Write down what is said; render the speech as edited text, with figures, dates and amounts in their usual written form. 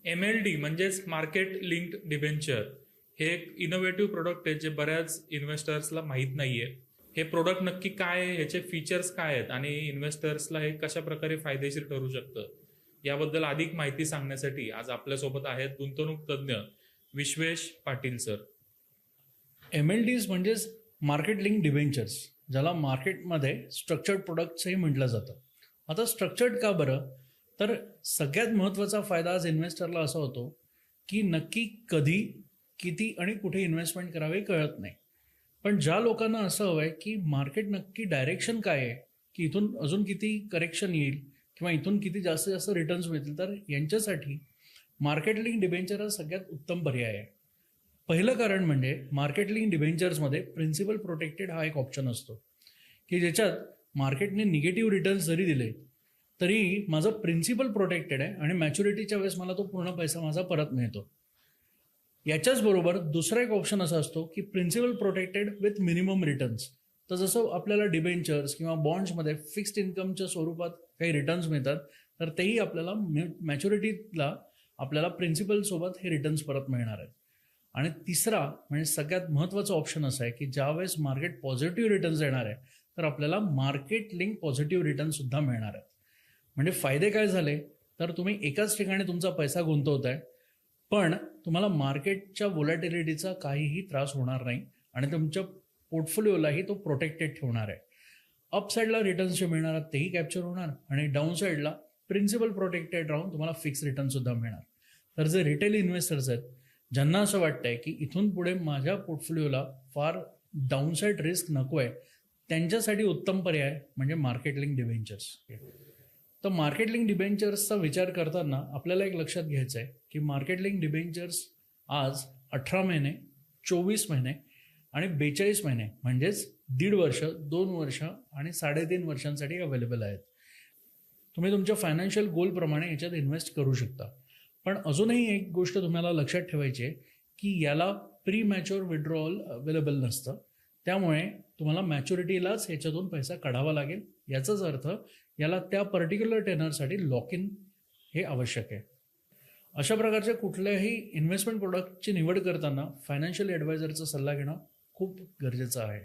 MLD म्हणजेच market linked debenture हे एक इनोव्हेटिव्ह प्रोडक्ट आहे जे बऱ्याच इन्व्हेस्टर्सला माहीत नाहीये. हे प्रोडक्ट नक्की काय आहे, ह्याचे फीचर्स काय आहेत आणि इन्व्हेस्टर्सला हे कशा प्रकारे फायदेशीर ठरू शकतं याबद्दल अधिक माहिती सांगण्यासाठी आज आपल्यासोबत आहेत गुंतवणूक तज्ज्ञ विश्वेश पाटील सर. MLDs म्हणजेच मार्केट लिंक डिबेंचर्स, ज्याला मार्केटमध्ये स्ट्रक्चर्ड प्रोडक्ट्सही म्हटलं जातं. आता स्ट्रक्चर्ड का बरं? तर सगळ्यात महत्त्वाचा फायदा आज इन्व्हेस्टरला असा होतो की नक्की कधी, किती आणि कुठे इन्व्हेस्टमेंट करावे कळत नाही. पण ज्या लोकांना असं हवं आहे की मार्केट नक्की डायरेक्शन काय आहे, की इथून अजून किती करेक्शन येईल किंवा इथून किती जास्तीत जास्त रिटर्न्स मिळतील, तर यांच्यासाठी मार्केट लिंक डिबेंचर हा सगळ्यात उत्तम पर्याय आहे. पहिलं कारण म्हणजे मार्केट लिंक डिबेंचर्समध्ये प्रिन्सिपल प्रोटेक्टेड हा एक ऑप्शन असतो की ज्याच्यात मार्केटने निगेटिव्ह रिटर्न्स जरी दिले तरी माझं प्रिन्सिपल प्रोटेक्टेड आहे आणि मॅच्युरिटीच्या वेळेस मला तो पूर्ण पैसा माझा परत मिळतो. याच्याच बरोबर दुसरा एक ऑप्शन असा असतो की principal protected with minimum returns. तर जसं आपल्याला डिबेंचर्स किंवा बॉन्ड्समध्ये फिक्स्ड इन्कमच्या स्वरूपात काही रिटर्न्स मिळतात, तर तेही आपल्याला मॅच्युरिटीला आपल्याला प्रिन्सिपलसोबत हे रिटर्न्स परत मिळणार आहेत. आणि तिसरा म्हणजे सगळ्यात महत्त्वाचा ऑप्शन असा आहे की ज्यावेळेस मार्केट पॉझिटिव्ह रिटर्न्स देणार आहे तर आपल्याला मार्केट लिंक पॉझिटिव्ह रिटर्न्ससुद्धा मिळणार आहेत. म्हणजे फायदे काय झाले, तर तुम्ही एकाच ठिकाणी तुमचा पैसा गुंतवताय पण तुम्हाला मार्केटच्या व्होलॅटिलिटीचा काहीही त्रास होणार नाही आणि तुमच्या पोर्टफोलिओलाही तो प्रोटेक्टेड ठेवणार आहे. अप साईडला रिटर्न्स जे मिळणार आहेत तेही कॅप्चर होणार आणि डाऊन साईडला प्रिन्सिपल प्रोटेक्टेड राहून तुम्हाला फिक्स रिटर्नसुद्धा मिळणार. तर जे रिटेल इन्व्हेस्टर्स आहेत ज्यांना असं वाटतंय की इथून पुढे माझ्या पोर्टफोलिओला फार डाऊनसाईड रिस्क नको आहे, त्यांच्यासाठी उत्तम पर्याय म्हणजे मार्केट लिंक डिबेंचर्स. तर मार्केट लिंक डिबेंचर्सचा विचार करताना आपल्याला एक लक्षात घ्यायचं आहे की मार्केट लिंक डिबेंचर्स आज 18 महिने, 24 महिने आणि 42 महिने म्हणजेच 1.5 वर्ष, 2 वर्ष आणि 3.5 वर्षांसाठी अवेलेबल आहेत. तुम्ही तुमच्या फायनान्शियल गोलप्रमाणे याच्यात इन्व्हेस्ट करू शकता. पण अजूनही एक गोष्ट तुम्हाला लक्षात ठेवायची आहे की याला प्री मॅच्युअर विड्रॉल अवेलेबल नसतं, त्यामुळे तुम्हाला मॅच्युरिटीलाच याच्यातून पैसा काढावा लागेल. याचाच अर्थ याला त्या पर्टिक्युलर टेनरसाठी लॉक इन हे आवश्यक आहे. अशा प्रकारच्या कुठल्याही इन्व्हेस्टमेंट प्रोडक्टची निवड करताना फायनान्शियल ॲडवायझरचा सल्ला घेणं खूप गरजेचं आहे.